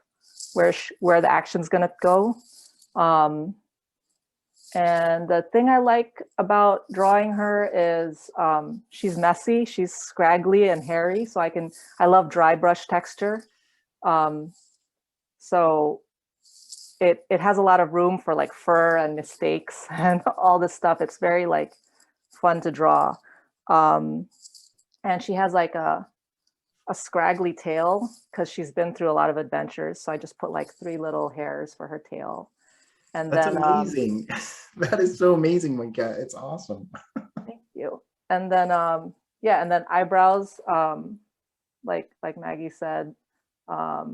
where the action's gonna go. And the thing I like about drawing her is she's messy, she's scraggly and hairy. So I love dry brush texture. So it has a lot of room for like fur and mistakes and all this stuff. It's very like fun to draw. And she has like a scraggly tail because she's been through a lot of adventures. So I just put like 3 little hairs for her tail. And
That's
then
amazing. That is so amazing, Mika. It's awesome.
thank you. And then yeah, and then eyebrows, like Maggie said, I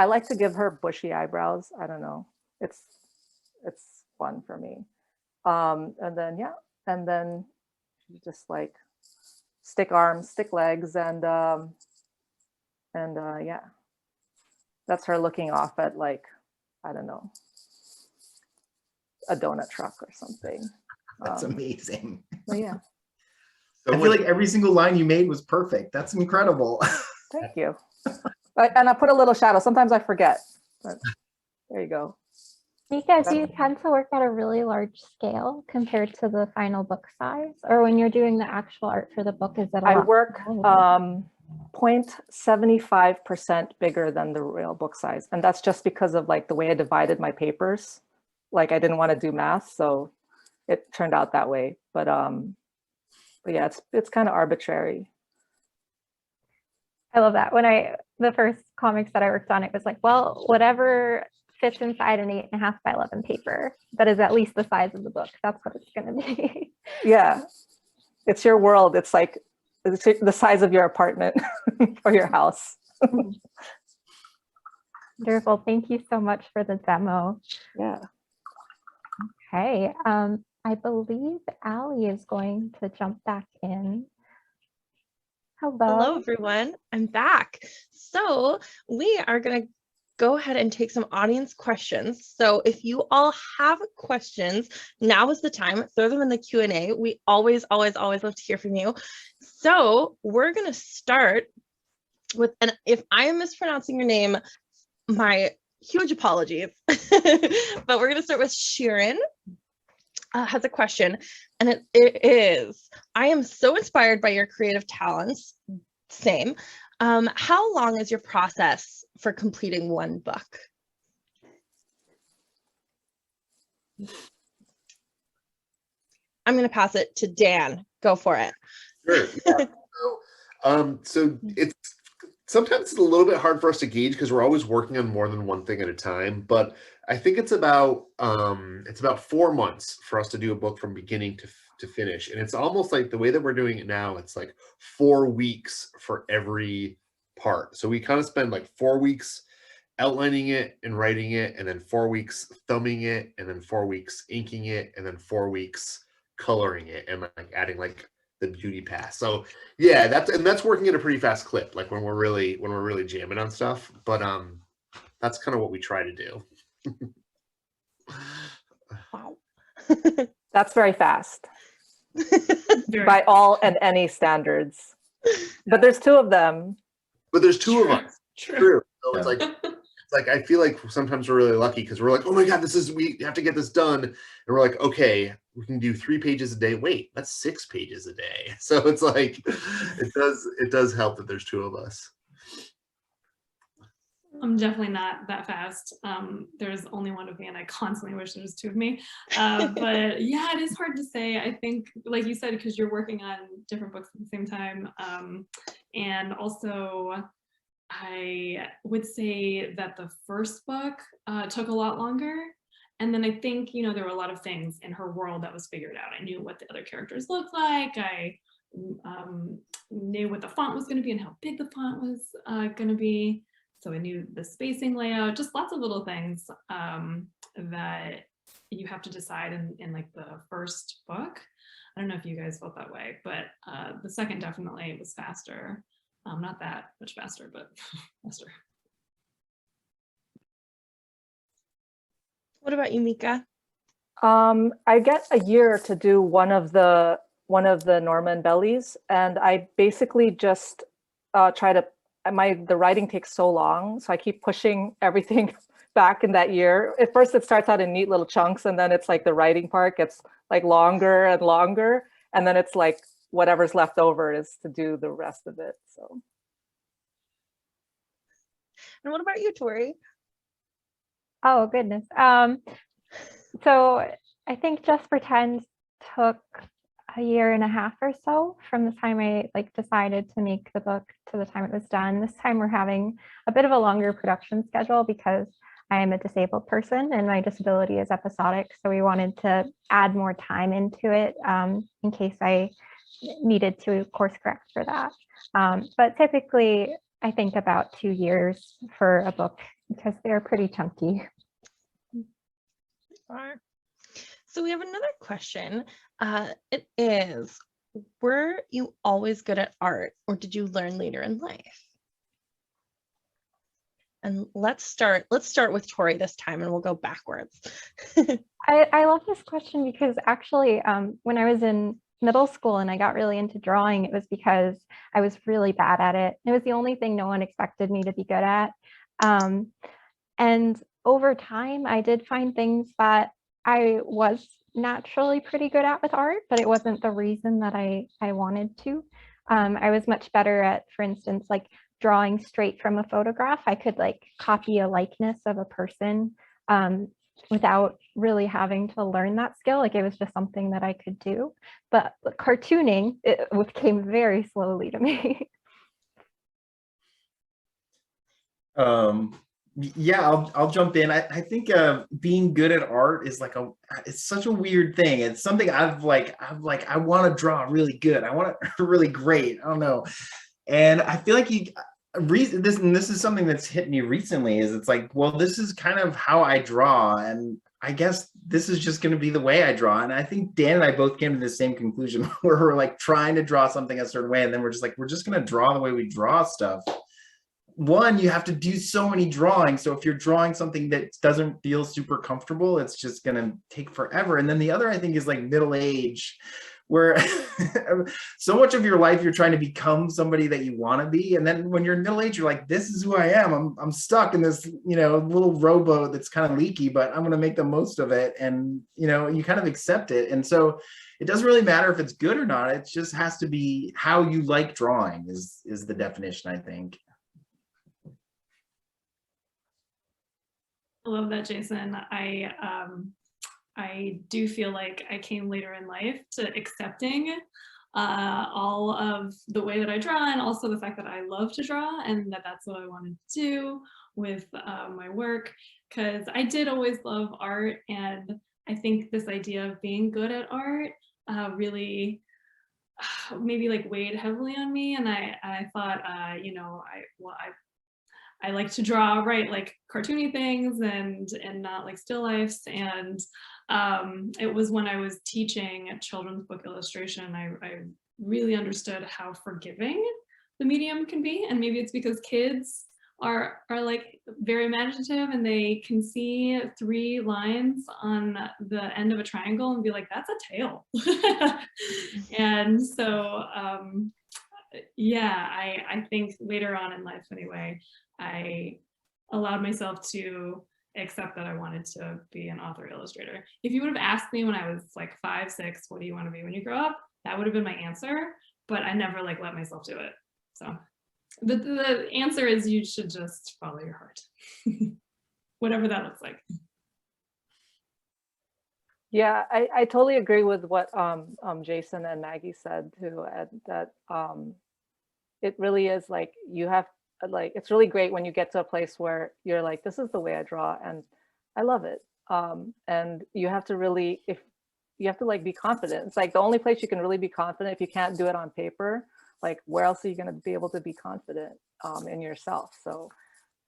like to give her bushy eyebrows. I don't know. It's fun for me. And then yeah, and then just like stick arms, stick legs, and yeah, that's her looking off at like, I don't know, a donut truck or something.
That's amazing.
But yeah,
So
I feel like every single line you made was perfect. That's incredible.
thank you. And I put a little shadow. Sometimes I forget, but there you go.
Mika, do you tend to work at a really large scale compared to the final book size? Or when you're doing the actual art for the book, is it a
I
lot
work
smaller?
0.75% bigger than the real book size. And that's just because of like the way I divided my papers. Like I didn't want to do math, so it turned out that way. But yeah, it's kind of arbitrary.
I love that. The first comics that I worked on, it was like, well, whatever fits inside an 8.5 by 11 paper that is at least the size of the book. That's what it's going to be.
Yeah, it's your world. It's like it's the size of your apartment or your house.
Wonderful. Thank you so much for the demo.
Yeah.
Okay. I believe Allie is going to jump back in. Hello.
Hello, everyone. I'm back. So we are going to go ahead and take some audience questions. So if you all have questions, now is the time. Throw them in the Q&A. We always, always, always love to hear from you. So we're going to start with, and if I am mispronouncing your name, my huge apologies. But we're going to start with Sheeran. Has a question, and it is, I am so inspired by your creative talents. Same. How long is your process for completing one book? I'm going to pass it to Dan. Go for it.
Sure. Yeah. So it's sometimes it's a little bit hard for us to gauge because we're always working on more than one thing at a time. But I think it's about 4 months for us to do a book from beginning to finish, and it's almost like the way that we're doing it now. It's like 4 weeks for every part. So we kind of spend like 4 weeks outlining it and writing it, and then 4 weeks thumbing it, and then 4 weeks inking it, and then 4 weeks coloring it, and like adding like the beauty pass. So yeah, that's working at a pretty fast clip, like when we're really jamming on stuff. But that's kind of what we try to do.
Wow.
That's very fast
Very
by all and any standards. But there's 2 of them.
But there's 2 of us.
True.
So it's like I feel like sometimes we're really lucky because we're like, oh my god, we have to get this done, and we're like, okay, we can do 3 pages a day. Wait, that's 6 pages a day. So it's like it does help that there's 2 of us.
I'm definitely not that fast. There's only one of me, and I constantly wish there was 2 of me. But yeah, it is hard to say. I think, like you said, because you're working on different books at the same time. And also, I would say that the first book took a lot longer. And then I think, there were a lot of things in her world that was figured out. I knew what the other characters looked like. I knew what the font was going to be and how big the font was going to be. So I knew the spacing layout, just lots of little things that, you have to decide in like the first book. I don't know if you guys felt that way, but the second definitely was faster. Not that much faster, but faster.
What about you, Mika?
I get a year to do one of the Norma and Bellies, and I basically just try to. The writing takes so long, so I keep pushing everything back in that year. At first, it starts out in neat little chunks, and then it's like the writing part gets like longer and longer, and then it's like whatever's left over is to do the rest of it. So.
And what about you, Tori?
Oh, goodness. So I think Just Pretend took a year and a half or so from the time I decided to make the book to the time it was done. This time we're having a bit of a longer production schedule because I am a disabled person and my disability is episodic. So we wanted to add more time into it in case I needed to course correct for that. But typically I think about 2 years for a book because they're pretty chunky.
So we have another question. It is, were you always good at art or did you learn later in life? And let's start with Tori this time and we'll go backwards.
I love this question because actually when I was in middle school and I got really into drawing, it was because I was really bad at it. It was the only thing no one expected me to be good at. And over time, I did find things that I was naturally pretty good at with art, but it wasn't the reason that I wanted to. I was much better at, for instance, like drawing straight from a photograph. I could like copy a likeness of a person without really having to learn that skill. Like it was just something that I could do. But cartooning, it came very slowly to me.
Yeah, I'll jump in. I think being good at art is it's such a weird thing. It's something I want to draw really good. I want it really great. I don't know. And I feel like this is something that's hit me recently is it's like, well, this is kind of how I draw. And I guess this is just going to be the way I draw. And I think Dan and I both came to the same conclusion where we're like trying to draw something a certain way. And then we're just going to draw the way we draw stuff. One, you have to do so many drawings. So if you're drawing something that doesn't feel super comfortable, it's just going to take forever. And then the other, I think, is like middle age, where so much of your life, you're trying to become somebody that you want to be. And then when you're in middle age, you're like, this is who I am. I'm stuck in this, little rowboat that's kind of leaky, but I'm going to make the most of it. And, you kind of accept it. And so it doesn't really matter if it's good or not. It just has to be how you like drawing is the definition, I think.
I love that, Jason. I do feel like I came later in life to accepting all of the way that I draw and also the fact that I love to draw and that's what I wanted to do with my work, because I did always love art, and I think this idea of being good at art really maybe like weighed heavily on me, and I thought I like to draw, right, like cartoony things and not like still lifes. And it was when I was teaching children's book illustration, I really understood how forgiving the medium can be. And maybe it's because kids are like very imaginative and they can see 3 lines on the end of a triangle and be like, that's a tail. And so, yeah, I think later on in life anyway, I allowed myself to accept that I wanted to be an author illustrator. If you would have asked me when I was like 5, 6, what do you want to be when you grow up? That would have been my answer, but I never like let myself do it. So the answer is you should just follow your heart, whatever that looks like.
Yeah, I totally agree with what Jason and Maggie said too, that it really is like you have it's really great when you get to a place where you're like, this is the way I draw and I love it. And you have to really, you have to like be confident. It's like the only place you can really be confident if you can't do it on paper, like where else are you going to be able to be confident in yourself? So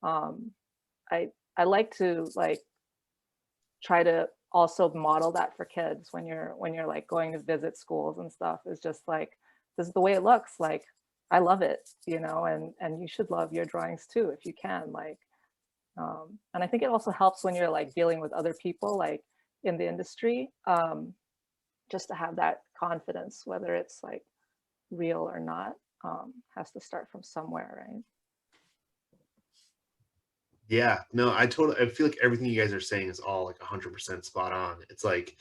I like to like try to also model that for kids when you're like going to visit schools and stuff. Is just like, this is the way it looks. Like, I love it, you know, and you should love your drawings too if you can. Like, and I think it also helps when you're like dealing with other people like in the industry, just to have that confidence, whether it's like real or not, has to start from somewhere, right?
Yeah, no, I feel like everything you guys are saying is all like 100% spot on. It's like,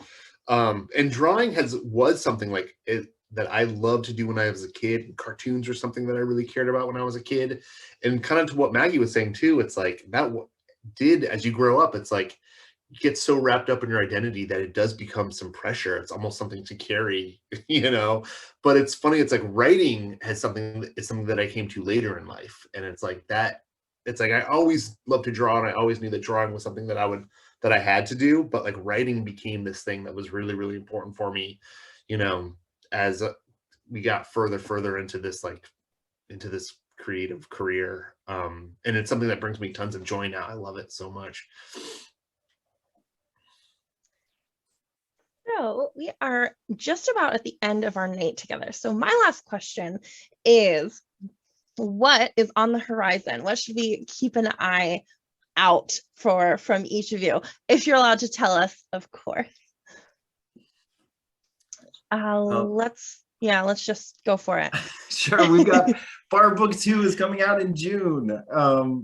and drawing was something like that I loved to do when I was a kid. Cartoons were something that I really cared about when I was a kid. And kind of to what Maggie was saying too, it's like that did, as you grow up, it's like you get so wrapped up in your identity that it does become some pressure. It's almost something to carry, you know. But it's funny, it's like writing is something that I came to later in life. And it's like that. It's like I always loved to draw, and I always knew that drawing was something that I had to do, but like writing became this thing that was really, really important for me, you know, as we got further into this creative career. And it's something that brings me tons of joy now. I love it so much.
So we are just about at the end of our night together. So my last question is, what is on the horizon? What should we keep an eye out for from each of you? If you're allowed to tell us, of course. Let's just go for it.
Sure, we've got Barb Book 2 is coming out in June.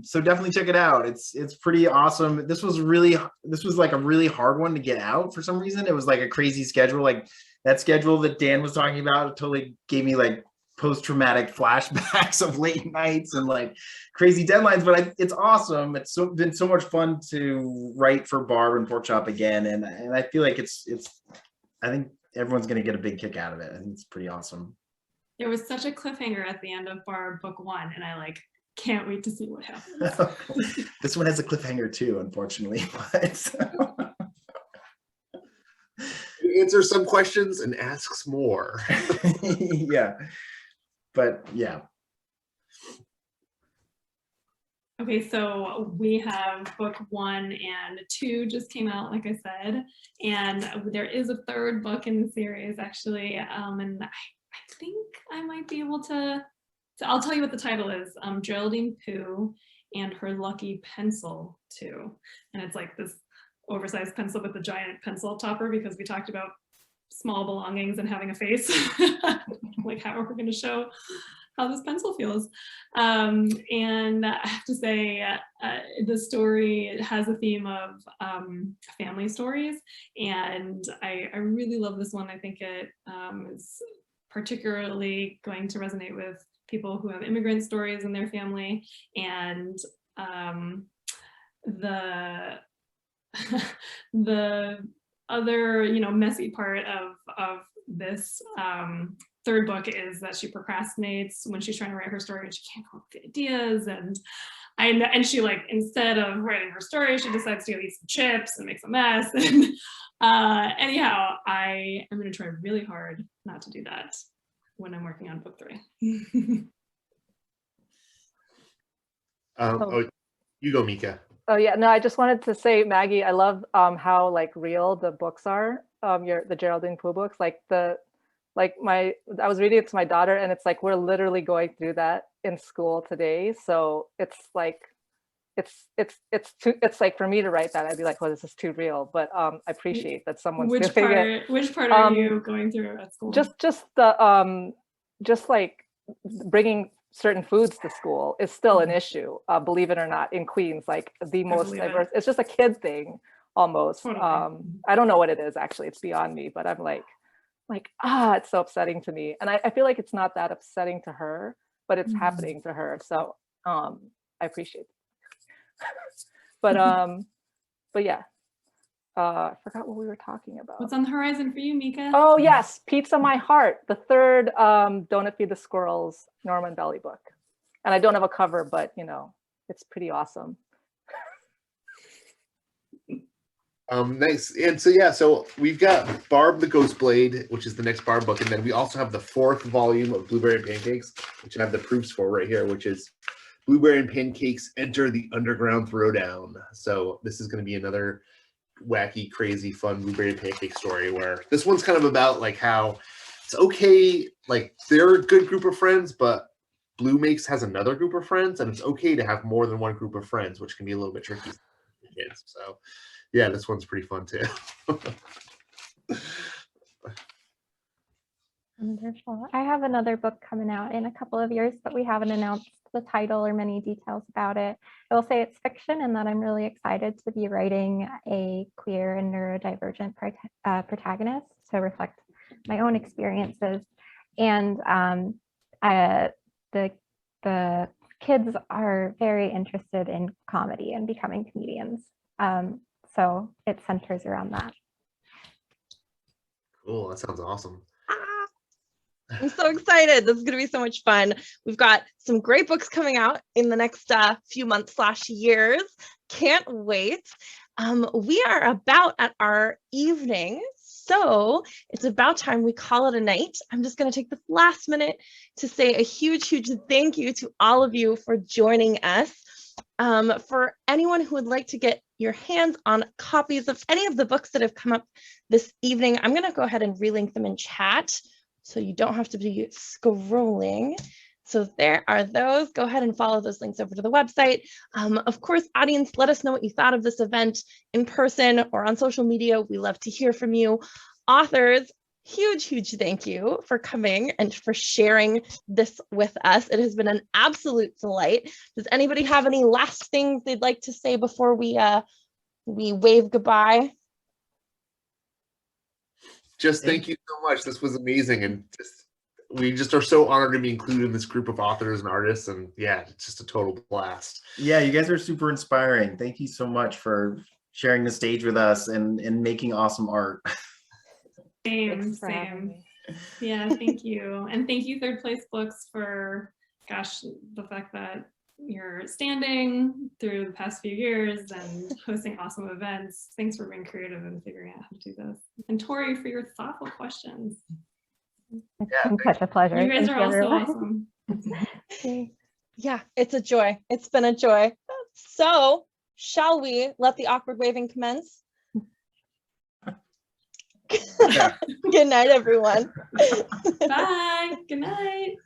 So definitely check it out. It's pretty awesome. This was like a really hard one to get out for some reason. It was like a crazy schedule. Like that schedule that Dan was talking about totally gave me like post-traumatic flashbacks of late nights and like crazy deadlines, but it's awesome. It's been so much fun to write for Barb and Pork Chop again, and I feel like I think everyone's going to get a big kick out of it. I think it's pretty awesome.
There was such a cliffhanger at the end of Barb Book 1, and I like can't wait to see what happens.
This one has a cliffhanger too, unfortunately, but
it answers some questions and asks more.
Yeah. But yeah.
Okay, so we have book 1 and 2 just came out, like I said, and there is a third book in the series actually, and I think I might be able to, so I'll tell you what the title is, Geraldine Pu and Her Lucky Pencil 2, and it's like this oversized pencil with a giant pencil topper because we talked about small belongings and having a face. Like, how are we going to show how this pencil feels? And I have to say, the story has a theme of family stories, and I really love this one. I think it is particularly going to resonate with people who have immigrant stories in their family, and the other, messy part of this third book is that she procrastinates when she's trying to write her story and she can't come up with the ideas, and she, like, instead of writing her story, she decides to go eat some chips and makes a mess. And anyhow, I am going to try really hard not to do that when I'm working on book 3.
You go, Mika.
Oh yeah, no, I just wanted to say, Maggie, I love how like real the books are. The Geraldine Pu books, I was reading it to my daughter, and it's like we're literally going through that in school today. So it's like it's like for me to write that, I'd be like, oh, this is too real. But I appreciate that someone's
Which
doing it.
Which part are you going through at school?
Just the just like bringing certain foods to school is still an issue, believe it or not, in Queens, like the most diverse. It's just a kid thing almost.
Totally.
I don't know what it is actually, it's beyond me, but I'm like it's so upsetting to me. And I feel like it's not that upsetting to her, but it's happening to her. So I appreciate it. But yeah. I forgot what we were talking about.
What's on the horizon for you, Mika?
Oh yes, Pizza My Heart, the third Don't It Feed the Squirrels Norman Belly book. And I don't have a cover, but it's pretty awesome.
Nice. And so we've got Barb the Ghost Blade, which is the next Barb book, and then we also have the 4th volume of Blueberry and Pancakes, which I have the proofs for right here, which is Blueberry and Pancakes Enter the Underground Throwdown. So this is going to be another wacky, crazy, fun blueberry pancake story, where this one's kind of about like how it's okay, like they're a good group of friends, but Blue has another group of friends, and it's okay to have more than one group of friends, which can be a little bit tricky for kids. So yeah, this one's pretty fun too.
Wonderful. I have another book coming out in a couple of years, but we haven't announced the title or many details about it. I will say it's fiction and that I'm really excited to be writing a queer and neurodivergent protagonist to reflect my own experiences. And the kids are very interested in comedy and becoming comedians. So it centers around that.
Cool, that sounds awesome.
I'm so excited. This is going to be so much fun. We've got some great books coming out in the next few months / years. Can't wait. We are about at our evening, so it's about time we call it a night. I'm just going to take this last minute to say a huge, huge thank you to all of you for joining us. For anyone who would like to get your hands on copies of any of the books that have come up this evening, I'm going to go ahead and relink them in chat, so you don't have to be scrolling. So there are those. Go ahead and follow those links over to the website. Of course, audience, let us know what you thought of this event in person or on social media. We love to hear from you. Authors, huge, huge thank you for coming and for sharing this with us. It has been an absolute delight. Does anybody have any last things they'd like to say before we wave goodbye?
Just thank you so much. This was amazing, and we just are so honored to be included in this group of authors and artists. And yeah, it's just a total blast.
Yeah, you guys are super inspiring. Thank you so much for sharing the stage with us and making awesome art.
Same. Yeah, thank you. And thank you, Third Place Books, for, gosh, the fact that you're standing through the past few years and hosting awesome events. Thanks for being creative and figuring out how to do this. And Tori, for your thoughtful questions.
It's been such a pleasure.
You guys
Thank
are also
everyone.
awesome.
Yeah, it's a joy. It's been a joy. So shall we let the awkward waving commence?
Yeah.
Good night, everyone.
Bye. Good night.